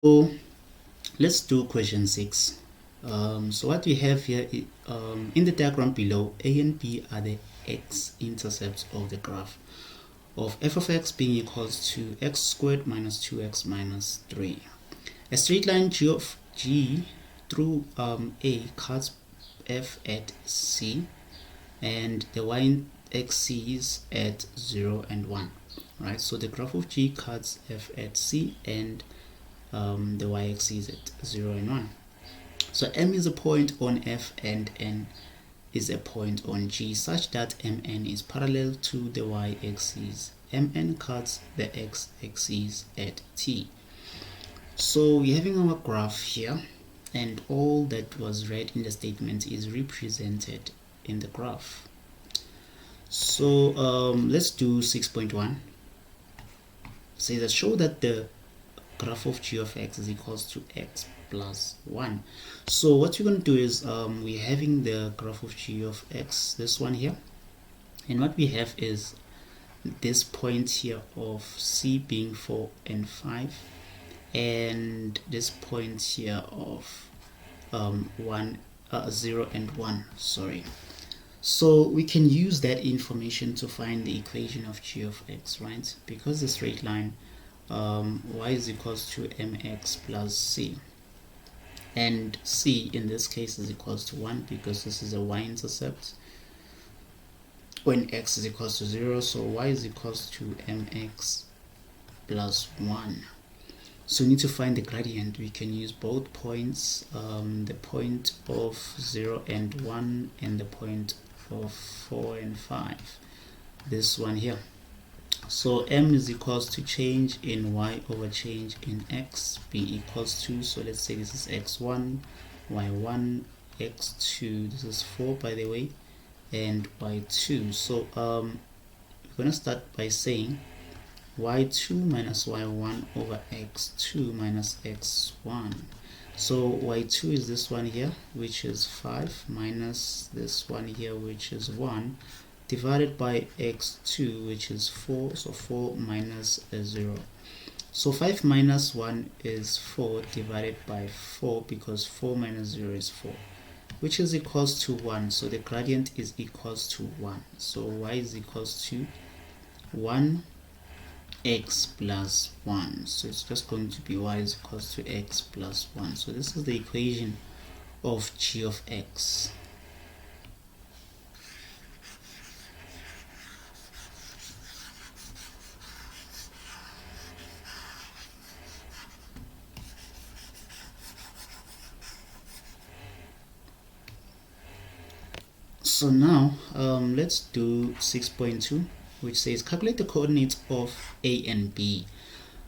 So let's do question 6. So what we have here in the diagram below, A and B are the x-intercepts of the graph of f of x being equals to x squared minus 2x minus 3. A straight line g of g through A cuts f at c, and the y-axis at 0 and 1. Right, so the graph of g cuts f at c and the y-axis at 0 and 1. So M is a point on F and N is a point on G such that MN is parallel to the y-axis. MN cuts the x-axis at T. So we're having our graph here, and all that was read in the statement is represented in the graph. So let's do 6.1. Say that show that the graph of g of x is equals to x plus 1. So what we're going to do is we're having the graph of g of x, this one here, and what we have is this point here of c being 4 and 5, and this point here of 0 and 1, sorry. So we can use that information to find the equation of g of x, right? Because the straight line y is equals to mx plus c, and c in this case is equals to 1 because this is a y-intercept when x is equals to 0, so y is equals to mx plus 1. So we need to find the gradient. We can use both points, the point of 0 and 1 and the point of 4 and 5, this one here. So m is equals to change in y over change in x being equals to, so let's say this is x1, y1, x2, this is 4 by the way, and y2. So we're going to start by saying y2 minus y1 over x2 minus x1. So y2 is this one here, which is 5, minus this one here, which is 1, divided by x2, which is 4, so 4 minus 0. So 5 minus 1 is 4 divided by 4, because 4 minus 0 is 4, which is equals to 1. So the gradient is equals to 1. So y is equals to 1 x plus 1. So it's just going to be y is equals to x plus 1. So this is the equation of g of x. So now let's do 6.2, which says calculate the coordinates of A and B.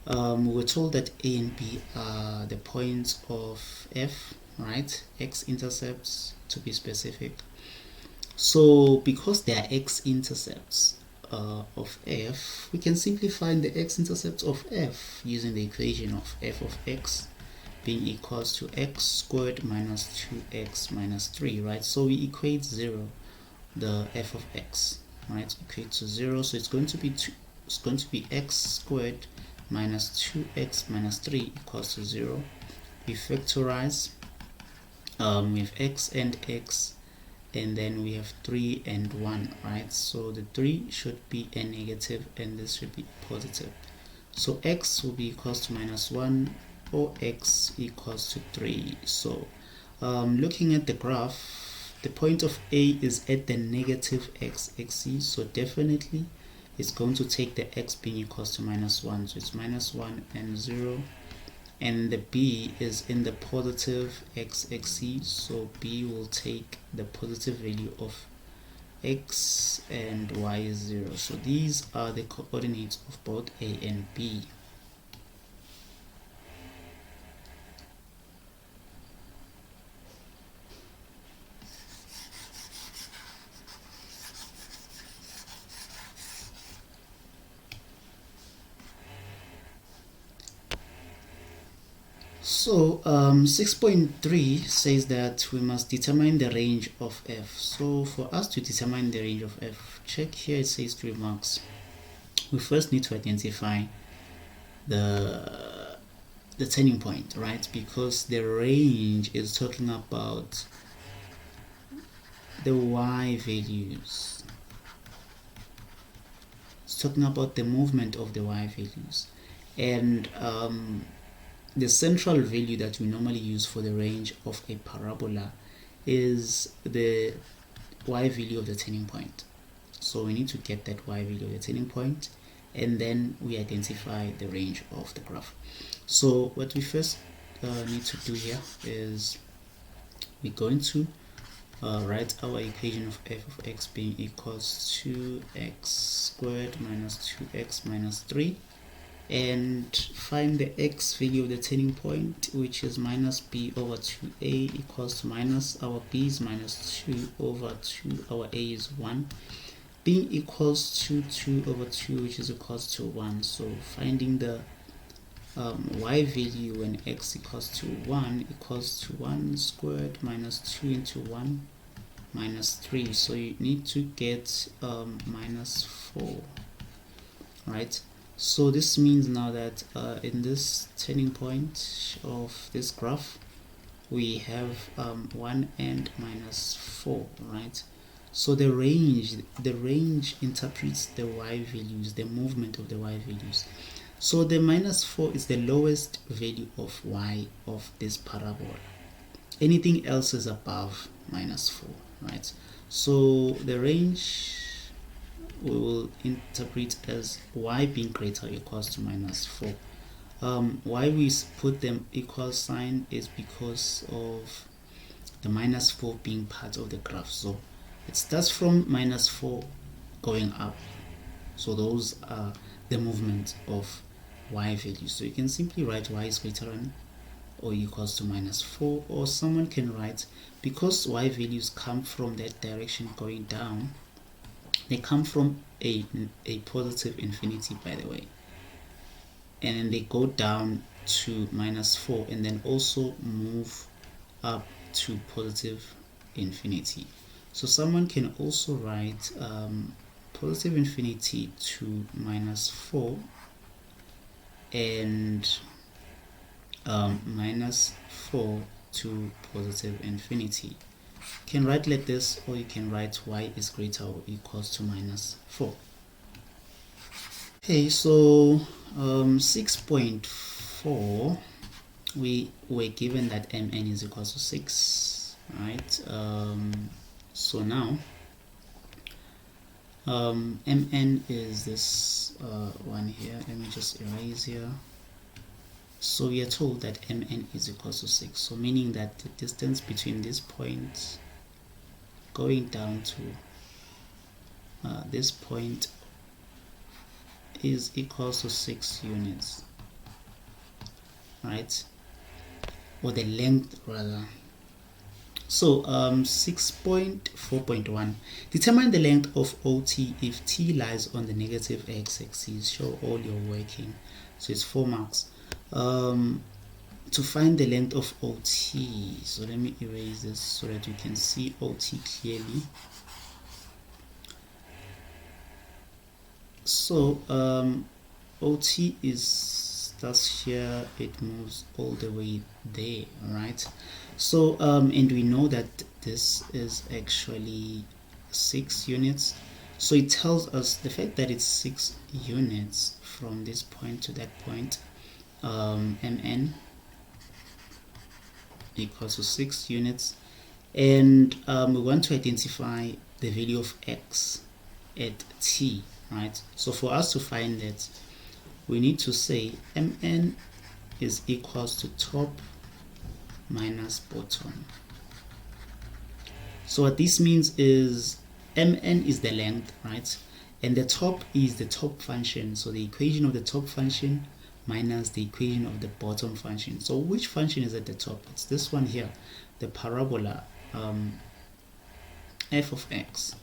We're told that A and B are the points of F, right? X-intercepts to be specific. So because they are x-intercepts of F, we can simply find the x-intercepts of F using the equation of f of x being equals to x squared minus 2x minus 3, right? So we equate 0, the f of x, right? Equate to 0, so it's going to be x squared minus 2x minus 3 equals to 0. We factorize with x and x, and then we have 3 and 1, right? So the 3 should be a negative and this should be positive. So x will be equals to minus 1, or x equals to 3. So looking at the graph, the point of A is at the negative x-axis, so definitely it's going to take the x being equals to minus 1, so it's minus 1 and 0. And the B is in the positive x-axis, so B will take the positive value of x and y is 0. So these are the coordinates of both A and B. So 6.3 says that we must determine the range of f. So for us to determine the range of f, check here, it says 3 marks. We first need to identify the the turning point, right? Because the range is talking about the y values. It's talking about the movement of the y values, and the central value that we normally use for the range of a parabola is the y value of the turning point. So we need to get that y value of the turning point, and then we identify the range of the graph. So what we first need to do here is we're going to write our equation of f of x being equals to x squared minus 2x minus 3, and find the x value of the turning point, which is minus b over 2a equals to minus, our b is minus 2 over 2, our a is 1, being equals to 2 over 2, which is equals to 1. So finding the y value when x equals to 1 equals to 1 squared minus 2 into 1 minus 3. So you need to get minus 4, right? So this means now that in this turning point of this graph we have 1 and minus 4, right? So the range interprets the y values, the movement of the y values. So the minus 4 is the lowest value of y of this parabola. Anything else is above minus 4, right? So the range we will interpret as y being greater or equals to minus 4. Why we put them equal sign is because of the minus 4 being part of the graph. So it starts from minus 4 going up. So those are the movement of y values. So you can simply write y is greater than or equals to minus 4, or someone can write, because y values come from that direction going down, they come from a positive infinity, by the way, and then they go down to minus 4 and then also move up to positive infinity. So someone can also write positive infinity to minus 4 and minus 4 to positive infinity. You can write like this, or you can write y is greater or equals to minus 4. Okay, so 6.4, we were given that mn is equals to 6, right? So now mn is this one here. Let me just erase here. So we are told that mn is equals to 6, so meaning that the distance between this point going down to this point is equals to 6 units, right? Or the length rather. So 6.4.1, determine the length of OT if t lies on the negative x-axis. Show all your working. So it's 4 marks. To find the length of OT, so let me erase this so that you can see OT clearly. So OT is thus here, it moves all the way there, right? So and we know that this is actually 6 units, so it tells us the fact that it's 6 units from this point to that point. mn equals to 6 units, and we want to identify the value of x at t, right? So for us to find that, we need to say mn is equals to top minus bottom. So what this means is mn is the length, right? And the top is the top function, so the equation of the top function minus the equation of the bottom function. So which function is at the top? It's this one here, the parabola f of x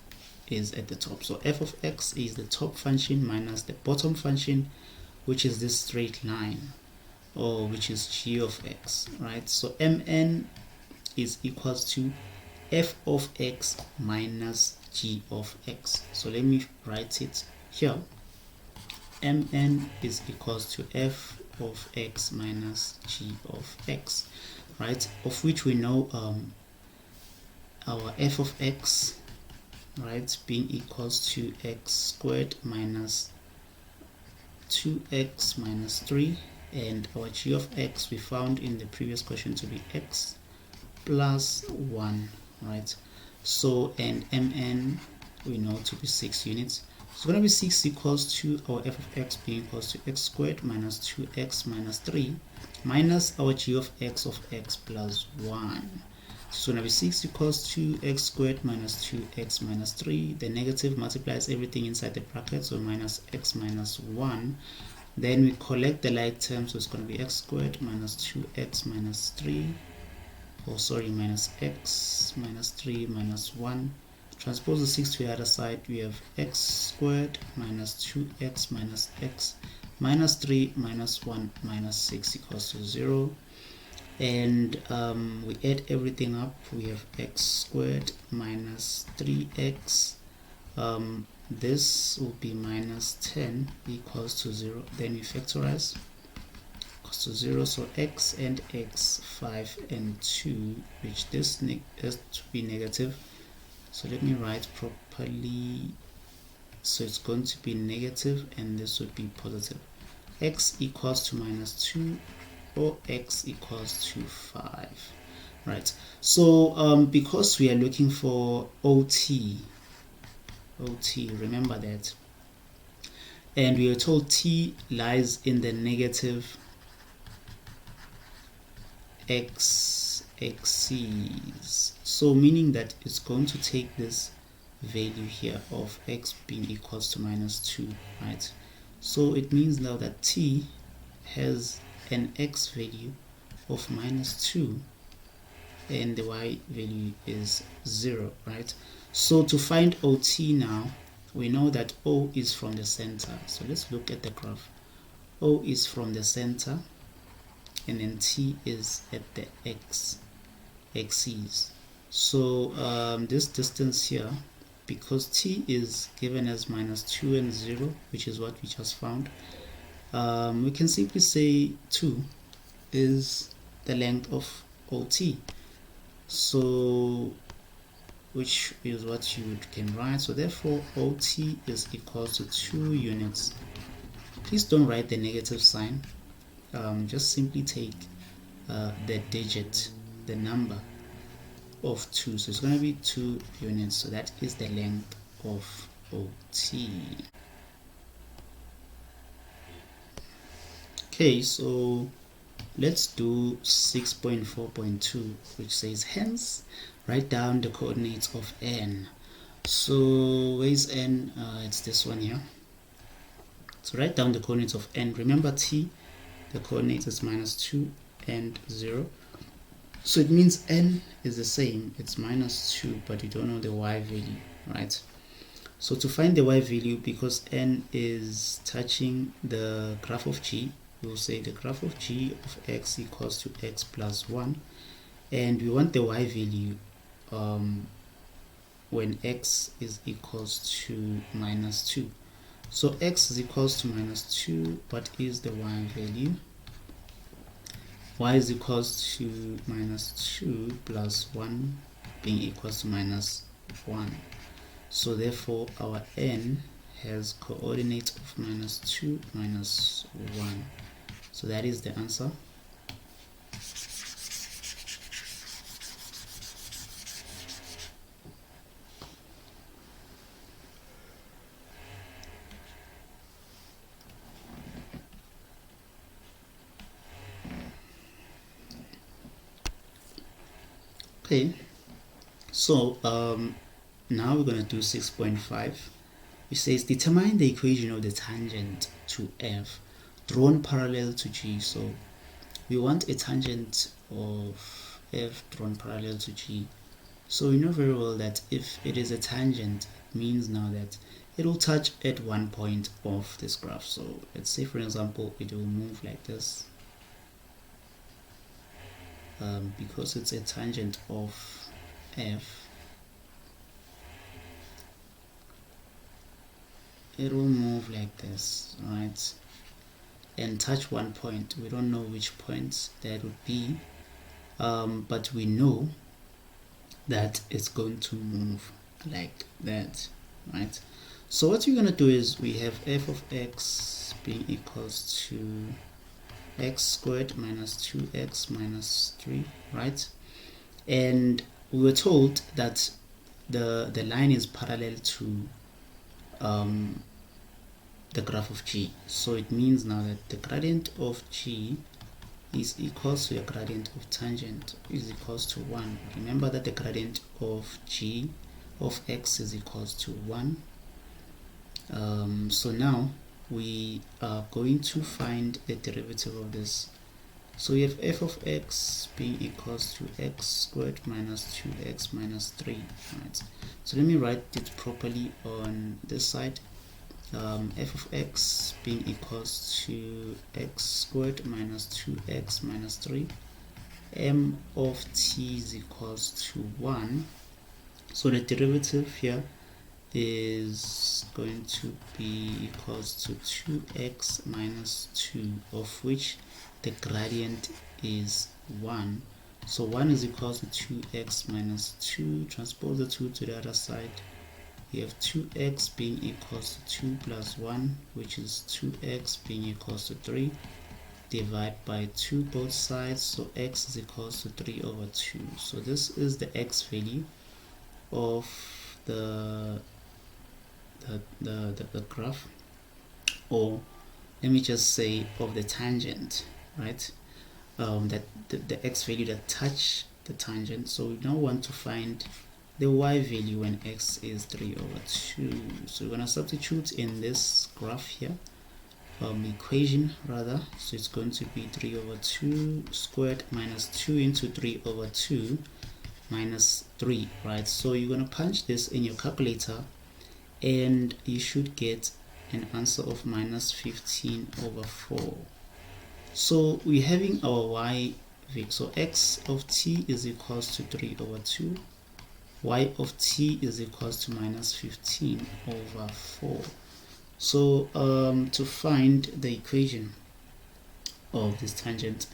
is at the top. So f of x is the top function minus the bottom function, which is this straight line, or which is g of x, right? So mn is equals to f of x minus g of x. So let me write it here. Mn is equals to f of x minus g of x, right? Of which we know our f of x, right, being equals to x squared minus 2x minus 3, and our g of x we found in the previous question to be x plus 1, right? So, and mn we know to be 6 units. So it's going to be 6 equals to our f of x being equals to x squared minus 2x minus 3 minus our g of x plus 1. So it's going to be 6 equals to x squared minus 2x minus 3. The negative multiplies everything inside the bracket, so minus x minus 1. Then we collect the like terms, so it's going to be x squared minus 2x minus 3. Minus x minus 3 minus 1. Transpose the 6 to the other side, we have x squared minus 2x minus x minus 3 minus 1 minus 6 equals to 0. And we add everything up, we have x squared minus 3x. This will be minus 10 equals to 0. Then we factorize equals to 0. So x and x, 5 and 2, which this has to be negative. So let me write properly. So it's going to be negative and this would be positive. X equals to minus 2 or x equals to 5. Right. So because we are looking for OT, remember that. And we are told t lies in the negative x axis. So meaning that it's going to take this value here of x being equals to minus 2, right? So it means now that t has an x value of minus 2 and the y value is 0, right? So to find OT now, we know that O is from the center. So let's look at the graph. O is from the center and then T is at the axis. So this distance here, because T is given as minus 2 and 0, which is what we just found, we can simply say 2 is the length of OT. So which is what you can write. So therefore OT is equal to 2 units. Please don't write the negative sign. Just simply take the digit, the number of 2. So it's going to be 2 units. So that is the length of OT. Okay, so let's do 6.4.2, which says hence write down the coordinates of n. So where is n? It's this one here. So write down the coordinates of n. Remember t, the coordinates is minus 2 and 0. So it means n is the same. It's minus 2, but you don't know the y value, right? So to find the y value, because n is touching the graph of g, we'll say the graph of g of x equals to x plus 1. And we want the y value when x is equals to minus 2. So x is equals to minus 2. What is the y value? Y is equals to minus 2 plus 1 being equals to minus 1. So therefore our n has coordinates of minus 2 minus 1. So that is the answer. Okay, so now we're going to do 6.5, which says determine the equation of the tangent to f drawn parallel to g. So we want a tangent of f drawn parallel to g. So we know very well that if it is a tangent, it means now that it will touch at one point of this graph. So let's say, for example, it will move like this. Because it's a tangent of f, it will move like this, right? and touch one point. We don't know which point that would be, but we know that it's going to move like that, right? So what we're going to do is we have f of x being equals to x squared minus 2x minus 3, right? And we were told that the line is parallel to the graph of g. So it means now that the gradient of g is equals to the gradient of tangent is equals to 1. Remember that the gradient of g of x is equals to 1. So now we are going to find the derivative of this. So we have f of x being equals to x squared minus 2x minus 3, right? So let me write it properly on this side. F of x being equals to x squared minus 2x minus 3. M of t is equals to 1. So the derivative here is going to be equals to 2x minus 2, of which the gradient is 1. So 1 is equals to 2x minus 2. Transpose the 2 to the other side. You have 2x being equals to 2 plus 1, which is 2x being equals to 3. Divide by 2 both sides, so x is equals to 3 over 2. So this is the x value of the graph, or let me just say of the tangent, right? That the x value that touch the tangent. So we now want to find the y value when x is 3 over 2. So we're going to substitute in this graph here, equation rather. So it's going to be 3 over 2 squared minus 2 into 3 over 2 minus 3, right? So you're going to punch this in your calculator and you should get an answer of minus 15 over 4. So we're having our y value. So x of t is equals to 3 over 2. Y of t is equals to minus 15 over 4. So to find the equation of this tangent,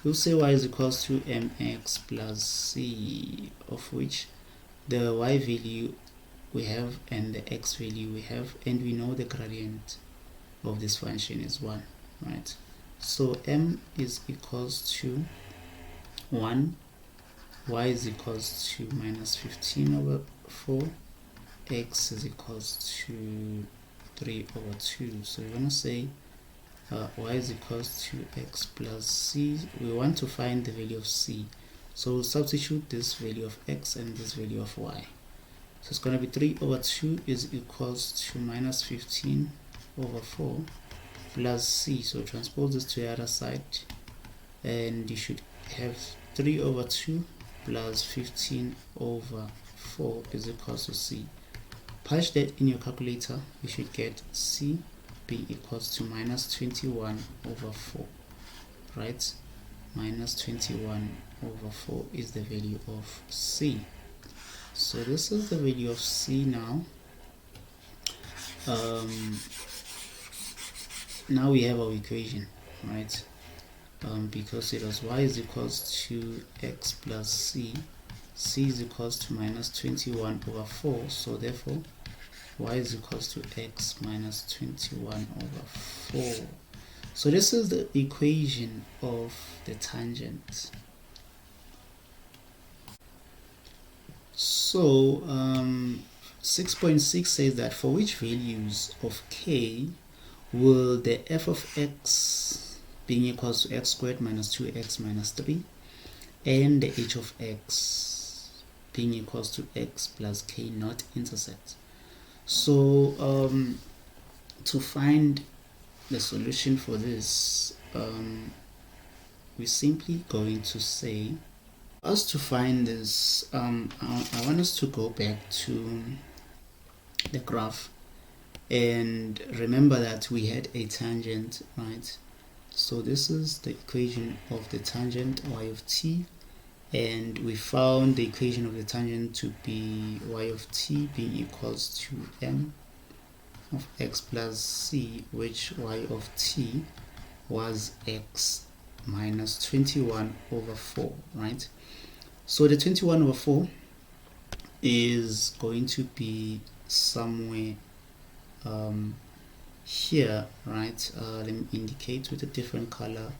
we'll say y is equals to mx plus c, of which the y value we have and the x value we have, and we know the gradient of this function is 1, right? So m is equals to 1, y is equals to minus 15 over 4, x is equals to 3 over 2. So we're going to say y is equals to x plus c. We want to find the value of c, so we'll substitute this value of x and this value of y. So it's going to be 3 over 2 is equals to minus 15 over 4 plus c. So transpose this to the other side and you should have 3 over 2 plus 15 over 4 is equals to c. Punch that in your calculator, you should get c being equals to minus 21 over 4, right? Minus 21 over 4 is the value of c. So this is the value of c now. Now we have our equation, right? Because it was y is equals to x plus c, c is equals to minus 21 over 4, so therefore y is equals to x minus 21 over 4. So this is the equation of the tangent. So 6.6 says that for which values of k will the f of x being equals to x squared minus 2x minus 3 and the h of x being equals to x plus k not intersect. So to find the solution for this, we're simply going to say, us to find this, I want us to go back to the graph and remember that we had a tangent, right? So this is the equation of the tangent y of t, and we found the equation of the tangent to be y of t being equals to m of x plus c, which y of t was x minus 21 over 4, right? So the 21 over 4 is going to be somewhere here, right? Let me indicate with a different color.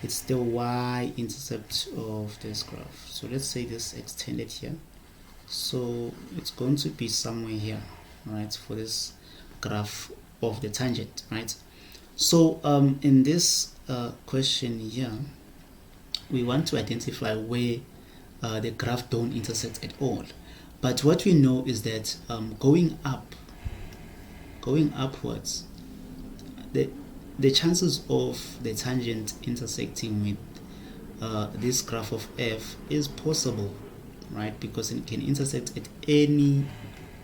It's the y-intercept of this graph. So let's say this extended here. So it's going to be somewhere here, right, for this graph of the tangent, right? So in this question here, we want to identify where the graph don't intersect at all. But what we know is that going upwards, the chances of the tangent intersecting with this graph of f is possible, right? Because it can intersect at any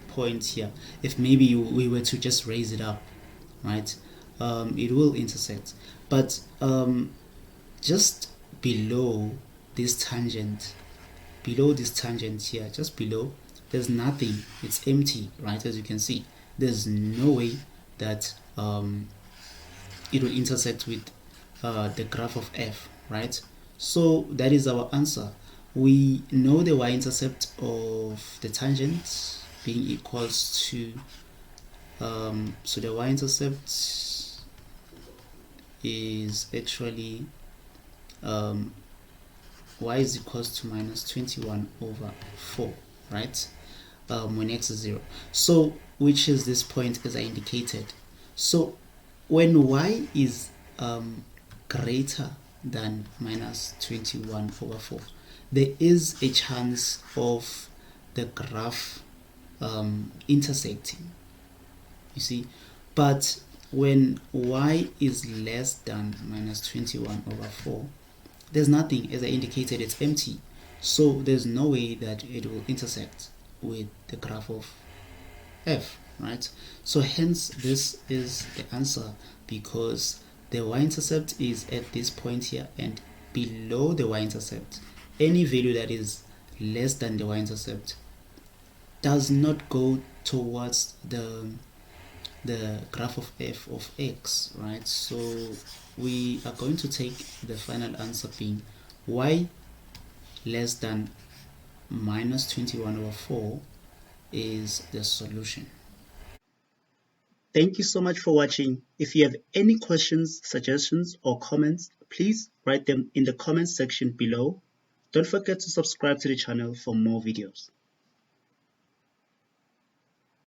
point here. If maybe we were to just raise it up, right, it will intersect. But just below this tangent here, just below, there's nothing. It's empty, right? As you can see, there's no way that it will intersect with the graph of f, right? So that is our answer. We know the y-intercept of the tangent being equals to so the y-intercept is actually y is equals to minus 21 over 4, right? When x is 0. So which is this point as I indicated. So when y is greater than minus 21 over 4, there is a chance of the graph intersecting, you see. But when y is less than minus 21 over 4, there's nothing. As I indicated, it's empty. So there's no way that it will intersect with the graph of f, right? So hence this is the answer, because the y-intercept is at this point here, and below the y-intercept, any value that is less than the y-intercept does not go towards the graph of f of x, right? So we are going to take the final answer being y less than minus 21 over 4 is the solution. Thank you so much for watching. If you have any questions, suggestions, or comments, please write them in the comments section below. Don't forget to subscribe to the channel for more videos.